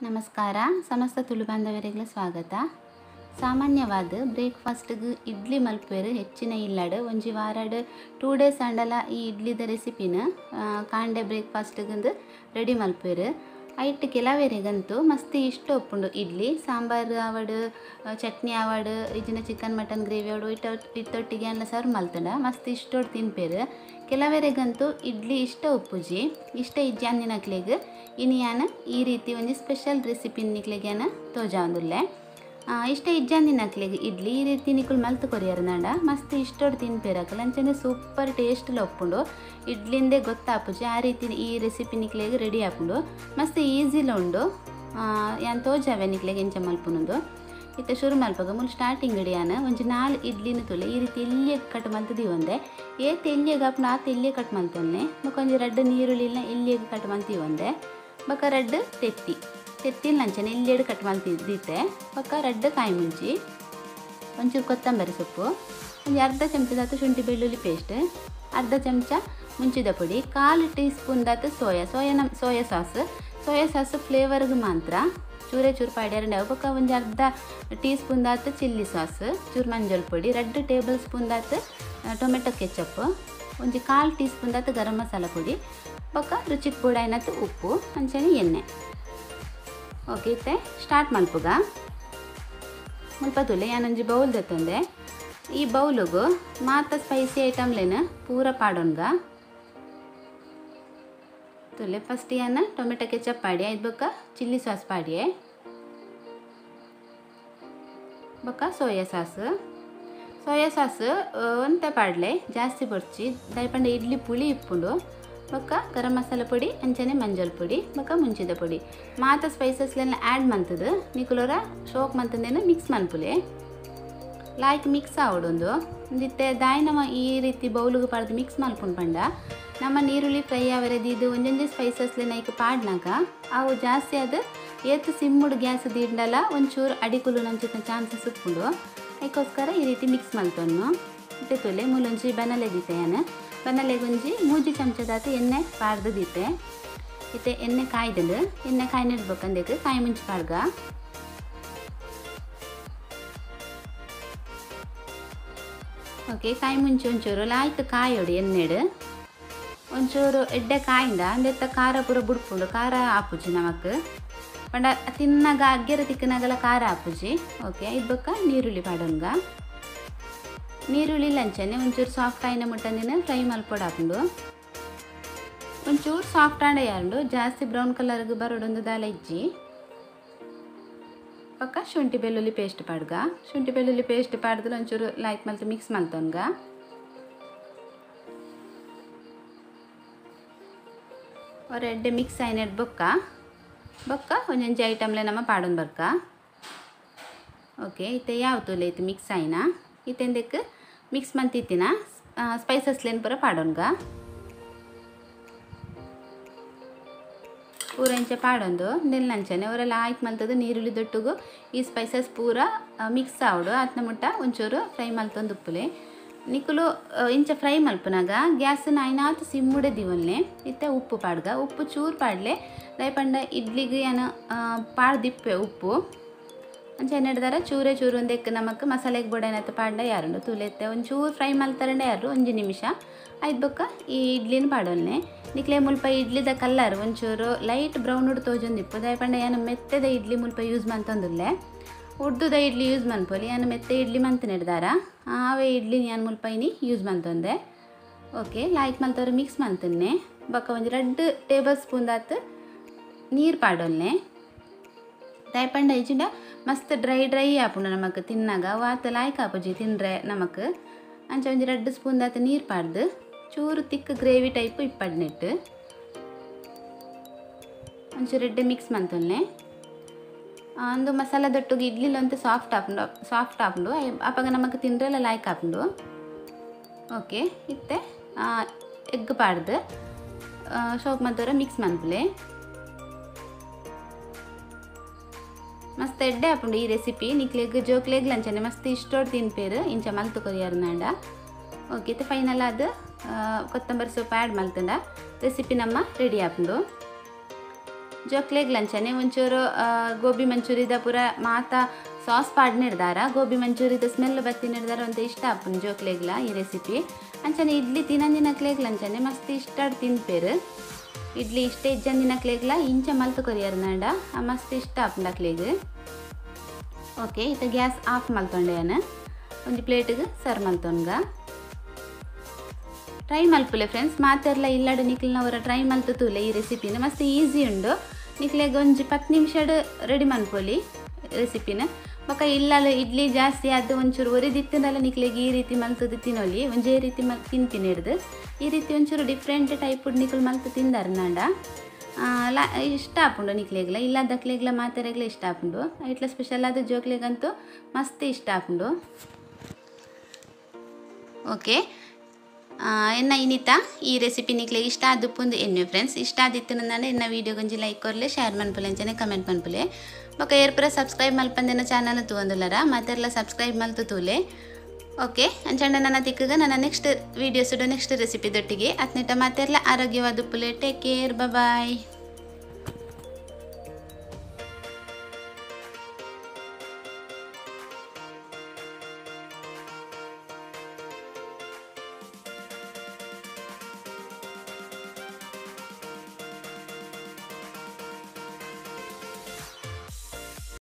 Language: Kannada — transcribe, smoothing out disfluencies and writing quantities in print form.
ನಮಸ್ಕಾರ ಸಮಸ್ತ ತುಳು ಬಾಂಧವರಿಗೆ ಸ್ವಾಗತ. ಸಾಮಾನ್ಯವಾದ ಬ್ರೇಕ್ಫಾಸ್ಟ್ಗೆ ಇಡ್ಲಿ ಮಲ್ಪೇರು ಹೆಚ್ಚಿನ ಇಲ್ಲಡು ಒಂಜಿ ವಾರಡ್ 2 days ಅಂಡಲ ಈ ಇಡ್ಲಿದ ರೆಸಿಪಿನ ಕಾಂಡೆ ಬ್ರೇಕ್ಫಾಸ್ಟ್ಗೆ ರೆಡಿ ಮಲ್ಪೇರು. ಐಟ್ ಕೆಲವೆರಿಗಂತೂ ಮಸ್ತ್ ಇಷ್ಟ ಒಪ್ಪುಂಡು ಇಡ್ಲಿ ಸಾಂಬಾರು ಆವಡು ಚಟ್ನಿ ಆವಡು ಇಜಿನ ಚಿಕನ್ ಮಟನ್ ಗ್ರೇವಿ ಆವಡು ಇಟ್ಟೊಟ್ಟಿಗೆ ಎಲ್ಲ ಸರ್ವ್ ಮಲ್ತಂಡ ಮಸ್ತ್ ಇಷ್ಟೋಡು ತಿನ್ಪೇರು. ಕೆಲವರಿಗಂತೂ ಇಡ್ಲಿ ಇಷ್ಟ ಉಪ್ಪುಜಿ ಇಷ್ಟ ಇಜ್ಜಿ ಅಂದಿನಕ್ಲೆಗ್ ಇನಿಯಾನ ಈ ರೀತಿ ಒಂದು ಸ್ಪೆಷಲ್ ರೆಸಿಪಿ ನಿಕ್ಲೆಗ್ಯಾನ ತೋಜಾಂದುಲ್ಲೆ ಇಷ್ಟ ಇಜ್ಜಂದಿನಕ್ಲೆಗ್ ಇಡ್ಲಿ ಈ ರೀತಿ ನಿಕುಲ್ ಮಲ್ತು ಕೊರಿಯರ್ ನಾಡ ಮಸ್ತ್ ಇಷ್ಟೋಡು ತಿನ್ಪೇರಕಲ್ಲ ಅಂಚನೆ ಸೂಪರ್ ಟೇಸ್ಟ್ಲ ಒಪ್ಪುಂಡು ಇಡ್ಲಿಂದೇ ಗೊತ್ತಾಪುಜಿ ಆ ರೀತಿ ಈ ರೆಸಿಪಿ ನಿಕ್ಲೆಗ್ ರೆಡಿ ಆಪುಂಡು ಮಸ್ತ್ ಈಸಿಲ ಉಂಡು. ಯಾನ್ ತೋಜಾವೆ ನಿಕ್ಲೆಗ್ ಎಂಚ ಮಲ್ಪುನುಂದು ಇತ್ತ ಶುರು ಮಲ್ಪಗ ಮುಲ್ ಸ್ಟಾರ್ಟಿಂಗ್ ಇಡಿಯಾನ ಒಂಜಿ 4 ಇಡ್ಲಿನ ತುಲೆ ಈ ರೀತಿ ಎಲ್ಲಿಯೇ ಕಟ್ ಮಲ್ತದಿ ಒಂದೆ ಏತ್ ಎಲ್ಲಿಯೇ ಆಪುಂಡು ಆತ ಎಲ್ಲಿಯೇ ಕಟ್ ಮಲ್ತೊನ್ನೆ ಬೊಕೊಂಜಿ 2 ನೀರುಳ್ಳಿನ ಎಲ್ಲಿಯೇ ಕಟ್ ಮಲ್ತಿ ಒಂದೆ ಬೊಕ 2 ತೆತ್ತಿಲ್ ನಂಚನೆ ಎಲ್ಲಿಯೇಡು ಕಟ್ ಮಲ್ತಿದ್ದಿತ್ತೆ ಬೊಕ 2 ಕಾಯಿ ಮುಂಚಿ ಒಂಚೂರು ಕೊತ್ತಂಬರಿ ಸೊಪ್ಪು ಒಂದು ಅರ್ಧ ಚಮಚದಾತು ಶುಂಠಿ ಬೆಳ್ಳುಳ್ಳಿ ಪೇಸ್ಟ್ ಅರ್ಧ ಚಮಚ ಮುಂಚಿದ ಪುಡಿ 1/4 ಟೀ ಸ್ಪೂನ್ ದಾತು ಸೋಯಾ ಸಾಸ್ ಫ್ಲೇವರ್ಗೆ ಮಾತ್ರ ಚೂರೇ ಚೂರು ಪಾಡ್ಯಾರ ಬೊಕ ಒಂದು ಅರ್ಧ ಟೀ ಸ್ಪೂನ್ ದಾತು ಚಿಲ್ಲಿ ಸಾಸ್ ಚೂರು ಮಂಜಲ್ ಪುಡಿ 2 ಟೇಬಲ್ ಸ್ಪೂನ್ ದಾತು ಟೊಮೆಟೊ ಕೆಚಪ್ ಒಂಜಿ 1/4 ಟೀ ಸ್ಪೂನ್ ದಾತು ಗರಂ ಮಸಾಲ ಪುಡಿ ಬೊಕ ರುಚಿಗೆ ಕೂಡ ಏನತ್ತು ಉಪ್ಪು ಅಂಚನೆ ಎಣ್ಣೆ. ಓಕೆ ಇತ್ತೆ ಸ್ಟಾರ್ಟ್ ಮಲ್ಪುಗ ಮುಲ್ಪ ತುಲೆ ನಾನೊಂಜಿ ಬೌಲ್ ದತ್ತೊಂದೆ ಈ ಬೌಲುಗು ಮಾತ ಸ್ಪೈಸಿ ಐಟಮ್ಲೇನ ಪೂರ ಪಾಡೋನ್ಗ ತುಲೆ ಫಸ್ಟ್ ಯಾನ ಟೊಮೆಟೊ ಕೆಚಪ್ ಪಾಡಿ ಐದು ಬೊಕ್ಕ ಚಿಲ್ಲಿ ಸಾಸ್ ಪಾಡಿಯೆ ಬೊಕ್ಕ ಸೋಯಾ ಸಾಸ್ ಒಂತೆ ಪಾಡ್ಲೆ ಜಾಸ್ತಿ ಬೊರ್ಚಿ ದಯಪಂಡ ಇಡ್ಲಿ ಪುಳಿ ಇಪ್ಪುಂಡು ಬೊಕ್ಕ ಗರಂ ಮಸಾಲ ಪುಡಿ ಅಂಚನೆ ಮಂಜಲ್ ಪುಡಿ ಬೊಕ್ಕ ಮುಂಚಿದ ಪುಡಿ ಮಾತ ಸ್ಪೈಸಸ್ಲೆಲ್ಲ ಆ್ಯಡ್ ಮಂತದು ನಿಕುಲೋರ ಶೋಕ್ ಮಂತಂದೇನು ಮಿಕ್ಸ್ ಮನ್ಪುಲೆ ಲಾಯ್ಕ್ ಮಿಕ್ಸ್ ಆವಡೊಂದು ಒಂದಿತ್ತೆ ದಾಯ್ನವ ಈ ರೀತಿ ಬೌಲಿಗೆ ಪಾಡ್ದು ಮಿಕ್ಸ್ ಮಲ್ಪುಂಡು ಪಂಡ ನಮ್ಮ ನೀರುಳ್ಳಿ ಫ್ರೈ ಆವರೆದಿದ್ದು ಒಂದೊಂದೇ ಸ್ಪೈಸಸ್ಲೆ ನೈಕ್ ಪಾಡ್ನಾಗ ಅವು ಜಾಸ್ತಿ ಅದು ಏತು ಸಿಮ್ಮುಡು ಗ್ಯಾಸ್ ದಿಂಡಲ್ಲ ಒಂಚೂರು ಅಡಿಕುಲು ನಂಚಿನ ಚಾನ್ಸಸ್ ಉಪ್ಪುಂಡು ಅದಕ್ಕೋಸ್ಕರ ಈ ರೀತಿ ಮಿಕ್ಸ್ ಮಲ್ತೊನ್ನು ಇತ್ತೆ ತುಲೆ ಮೂಲೊಂಜಿ ಬನಲೆ ದಿತೆಯನ ಬನಲೆಗೊಂಜಿ 3 ಚಮಚದಾತು ಎಣ್ಣೆ ಪಾಡ್ದು ದಿತ್ತೆ ಇತ್ತೆ ಎಣ್ಣೆ ಕಾಯ್ದಲು ಎಣ್ಣೆ ಕಾಯ್ನಿಡ್ಬೇಕಂದೇಕು ಕಾಯಿ ಮುಂಚಿ ಪಾಡ್ಗ ಓಕೆ ಕಾಯಿ ಮುಂಚಿ ಒಂಚೂರು ಲಾಯ್ಕ್ ಕಾಯೋಡು ಎಣ್ಣೆಡು ಒಂಚೂರು ಎಡ್ಡೆ ಕಾಯಿಂದ ಅಂದೆತ್ತ ಖಾರ ಪೂರ ಬುಡ್ಪುಂಡು ಖಾರ ಆಪುಜಿ ನಮಕ್ ಪಂಡ ತಿನ್ನಾಗ ಅಗ್ಗೆರ ತಿಕ್ಕನಾಗಲ ಖಾರ ಆಪುಜಿ. ಓಕೆ ಇದು ಬೊಕ್ಕ ನೀರುಳ್ಳಿ ಪಾಡೋನ್ಗ ನೀರುಳ್ಳಿ ಲಂಚನೆ ಒಂಚೂರು ಸಾಫ್ಟ್ ಆಯ್ನ ಮುಟ್ಟಂದಿನ ಫ್ರೈ ಮಲ್ಪೊಡು ಹಾಕೊಂಡು ಒಂಚೂರು ಸಾಫ್ಟ್ ಆಂಡ ಯಾರು ಜಾಸ್ತಿ ಬ್ರೌನ್ ಕಲರ್ಗೆ ಬರೋಡೊಂದು ದಾಲ ಇಜ್ಜಿ ಪಕ್ಕ ಶುಂಠಿ ಬೆಳ್ಳುಳ್ಳಿ ಪೇಸ್ಟ್ ಪಾಡ್ಗ ಶುಂಠಿ ಬೆಳ್ಳುಳ್ಳಿ ಪೇಸ್ಟ್ ಪಾಡ್ದು ಒಂಚೂರು ಲೈಕ್ ಮಲ್ತು ಮಿಕ್ಸ್ ಮಲ್ತೊನ್ಗ ಒರೆಡ್ಡೆ ಮಿಕ್ಸ್ ಆಯ್ನೆಡ್ ಬೊಕ್ಕ ಒಂಜೊಂಜಿ ಐಟಮ್ಲೆ ನಮ್ಮ ಪಾಡೊಂದು ಬರ್ಕ. ಓಕೆ ಇತ್ತೆ ಯಾವ ತುಲೆ ಇತ್ತು ಮಿಕ್ಸ್ ಆಯ್ನ ಇತ್ತೆಂದಕ್ಕೆ ಮಿಕ್ಸ್ ಮಂತಿತ್ತಿನ ಸ್ಪೈಸಸ್ಲೇನು ಪೂರ ಪಾಡೋನ್ಗ ಪೂರ ಇಂಚ ಪಾಡೊಂದು ನೆಲ್ಲಂಚನೆ ಅವರೆಲ್ಲ ಆಯ್ತು ಮಲ್ತದು ನೀರುಳ್ಳಿ ದೊಟ್ಟುಗು ಈ ಸ್ಪೈಸಸ್ ಪೂರ ಮಿಕ್ಸ್ ಆವಡು ಅತ್ನ ಮುಟ್ಟ ಒಂಚೂರು ಫ್ರೈ ಮಲ್ತೊಂದು ಉಪ್ಪುಲೆ ನಿಕುಲು ಇಂಚ ಫ್ರೈ ಮಲ್ಪನಾಗ ಗ್ಯಾಸನ್ನ ಐನಾತು ಸಿಮ್ಮುಡೆ ದಿವನ್ಲೆ ಇತ್ತೆ ಉಪ್ಪು ಪಾಡ್ಗ ಉಪ್ಪು ಚೂರು ಪಾಡ್ಲೆ ದಯಪಂಡ ಇಡ್ಲಿಗೆ ಏನು ಪಾಡ್ದಿಪ್ಪೆ ಉಪ್ಪು ಅಂಚೆ ನೆಡ್ದಾರ ಚೂರೇ ಚೂರು ಒಂದಕ್ಕೆ ನಮಕ್ ಮಸಾಲೆಗೆ ಬೋಡೇನತ್ತು ಪಾಡ್ಡ ಯಾರುಂಡು ತುಲೆತ್ತೆ ಒಂಚೂರು ಫ್ರೈ ಮಲ್ತಾರಂಡೆ ಯಾರು 1 ನಿಮಿಷ ಆಯ್ತು ಬೊಕ್ಕ ಈ ಇಡ್ಲಿನ ಪಾಡೋಲ್ನೆ ನಿಕ್ಲೆ ಮುಲ್ಪ ಇಡ್ಲಿದ ಕಲ್ಲರ್ ಒಂಚೂರು ಲೈಟ್ ಬ್ರೌನ್ ಉಡ್ ತೋಜೊಂದಿಪ್ಪು ದಯಪಂಡ ಏನು ಮೆತ್ತದ ಇಡ್ಲಿ ಮುಲ್ಪ ಯೂಸ್ ಮಂತೊಂದುಲ್ಲೆ ಉಡ್ದುದ ಇಡ್ಲಿ ಯೂಸ್ ಮನ್ಪೊಲಿ ಏನು ಮೆತ್ತೆ ಇಡ್ಲಿ ಮಂತ್ ನೆಡ್ದಾರ ಆವೇ ಇಡ್ಲಿ ನಾನು ಮುಲ್ಪ ಇನಿ ಯೂಸ್ ಮಂತೊಂದೆ. ಓಕೆ ಲೈಕ್ ಮಲ್ತವ್ರು ಮಿಕ್ಸ್ ಮಂತನ್ನೆ ಬೊಕ್ಕ ಒಂದು 2 ಟೇಬಲ್ ಸ್ಪೂನ್ ದಾತು ನೀರು ಪಾಡೋಲ್ನೆ ದಯಪಂಡ ಇಜಿಂಡ ಮಸ್ತ್ ಡ್ರೈ ಆಪುಂಡು ನಮಕ್ ತಿನ್ನಾಗ ವಾತ ಲಾಯ್ಕ್ ಆಪುಜಿ ತಿನ್ರೆ ನಮಕ್ ಅಂಚ ಒಂದು 2 ಸ್ಪೂನ್ ದಾತು ನೀರು ಪಾಡ್ದು ಚೂರು ತಿಕ್ ಗ್ರೇವಿ ಟೈಪು ಇಪ್ಪಡ್ನೆಟ್ಟು ಒಂಚೂರು ಎಡ್ಡೆ ಮಿಕ್ಸ್ ಮಂತೊಲ್ನೆ ಒಂದು ಮಸಾಲ ದೊಟ್ಟುಗೆ ಇಡ್ಲಿಲಂತೂ ಸಾಫ್ಟ್ ಆಪುಂಡು ಅಪ್ಪಾಗ ನಮಕ್ ತಿನ್ರೆಲ್ಲ ಲಾಯ್ಕ್ ಆಪುಂಡು. ಓಕೆ ಇತ್ತೆ ಎಗ್ ಪಾಡ್ದು ಶೋಕ್ ಮತ್ತವರ ಮಿಕ್ಸ್ ಮನ್ಪುಲೆ ಮಸ್ತ್ ಎಡ್ಡೆ ಆಪುಂಡು ಈ ರೆಸಿಪಿ ನಿಕ್ಲೆಗ್ ಜೋಕ್ಲೆಗ್ ಲಂಚನೆ ಮಸ್ತ್ ಇಷ್ಟೋಡು ತಿನ್ಪೇರು ಇಂಚ ಮಲ್ತು ಕೊರಿಯಾರು ನಾಂಡ. ಓಕೆ ಇತ್ತೆ ಫೈನಲ್ ಅದು ಕೊತ್ತಂಬರಿ ಸೊಪ್ಪು ಆ್ಯಡ್ ಮಲ್ತಂಡ ರೆಸಿಪಿ ನಮ್ಮ ರೆಡಿ ಆಪುಂಡು. ಜೋಕ್ಲೆಗ್ಲಂಚನೆ ಒಂಚೂರು ಗೋಬಿ ಮಂಚೂರಿದ ಪೂರ ಮಾತ ಸಾಸ್ ಪಾಡ್ ನಿರ್ದಾರ ಗೋಬಿ ಮಂಚೂರಿದ ಸ್ಮೆಲ್ ಬತ್ತಿ ನಿರ್ದಾರ ಅಂತ ಇಷ್ಟ ಆಪುಂಡು ಜೋಕ್ಲೆಗ್ಲ ಈ ರೆಸಿಪಿ ಅಂಚನೆ ಇಡ್ಲಿ ತಿನ್ನಂದಿನಕ್ಲೆಗ್ಲಂಚನೆ ಮಸ್ತ್ ಇಷ್ಟ ತಿನ್ಪೇರು ಇಡ್ಲಿ ಇಷ್ಟೇ ಇಜ್ಜಂದಿನಕ್ಲೆಗ್ಲ ಇಂಚ ಮಲ್ತು ಕೊರಿಯರ್ ನಾಡ ಮಸ್ತ್ ಇಷ್ಟ ಆಪುಂಡು ಅಕ್ಲೆಗ್ ಓಕೆ ಇತ್ತ ಗ್ಯಾಸ್ ಆಫ್ ಮಲ್ತೊಂಡೆಯನ ಒಂದು ಪ್ಲೇಟಿಗೆ ಸರ್ವ್ ಮಲ್ತೊನ್ಗ ಟ್ರೈ ಮಲ್ಪುಲೆ ಫ್ರೆಂಡ್ಸ್ ಮಾತೆರ್ಲ ಇಲ್ಲಡು ನಿಕ್ಲಿನವರ ಟ್ರೈ ಮಲ್ತು ತೂಲೆ ಈ ರೆಸಿಪಿನ ಮಸ್ತ್ ಈಸಿ ಉಂಡು ನಿಕ್ಲೆಗ್ ಒಂಜಿ 10 ನಿಮಿಷ ರೆಡಿ ಮನ್ಪೊಲಿ ರೆಸಿಪಿನ ಬೊಕ ಇಲ್ಲಲು ಇಡ್ಲಿ ಜಾಸ್ತಿ ಅದು ಒಂಚೂರು ಒರಿದಿತ್ತನಲ್ಲ ನಿಕ್ಲೆಗ್ ಈ ರೀತಿ ಮಲ್ತದು ತಿನ್ನೊಲಿ ಒಂಜೇ ರೀತಿ ತಿನ್ಪಿನಿಡ್ದು ಈ ರೀತಿ ಒಂಚೂರು ಡಿಫ್ರೆಂಟ್ ಟೈಪ್ ನಿಕ್ಲು ಮಲ್ತು ತಿಂದಾರ ನಾಂಡ ಇಷ್ಟ ಆಪುಂಡು ನಿಕ್ಲೆಗ್ಲ ಇಲ್ಲದಕ್ಲೆಗ್ಲ ಮಾತೆರೆಗ್ಲ ಇಷ್ಟ ಆಪುಂಡು ಇಟ್ಲ ಸ್ಪೆಷಲ್ ಆದ ಜೋಕ್ಲೆಗಂತೂ ಮಸ್ತ್ ಇಷ್ಟ ಆಪುಂಡು ಓಕೆ ಎನ್ನ ಇನ್ನಿತ ಈ ರೆಸಿಪಿ ನಿಕ್ಲೆಗ್ ಇಷ್ಟ ಆದುಪ್ಪುಂದು ಎನ್ನೆ ಫ್ರೆಂಡ್ಸ್ ಇಷ್ಟ ಆದಿತ್ತು ನಾನು ಎನ್ನ ವೀಡಿಯೋ ಗಂಜಿ ಲೈಕ್ ಕೊರ್ಲೆ ಶೇರ್ ಮನ್ಪುಲೆ ಅಂಚನೆ ಕಮೆಂಟ್ ಮನ್ಪುಲೆ ಬೊಕ ಏರ್ಪುರ ಸಬ್ಸ್ಕ್ರೈಬ್ ಮಲ್ಪಂದೆನ ಚಾನಲ್ ತೂಂದುಲರ ಮತ್ತೆರ್ಲ ಸಬ್ಸ್ಕ್ರೈಬ್ ಮಲ್ತು ತೂಲೆ ಓಕೆ ಅಂಚಂಡ ನನ್ನ ತಿಕ್ಕಗ ನನ್ನ ನೆಕ್ಸ್ಟ್ ವೀಡಿಯೋಸ್ ನೆಕ್ಸ್ಟ್ ರೆಸಿಪಿ ದೊಟ್ಟಿಗೆ ಅತ್ನಿಟ ಮತ್ತೆರ್ಲ ಆರೋಗ್ಯವಾದ ಉಪ್ಪುಲೆ ಟೇಕ್ ಕೇರ್ ಬಾಯ್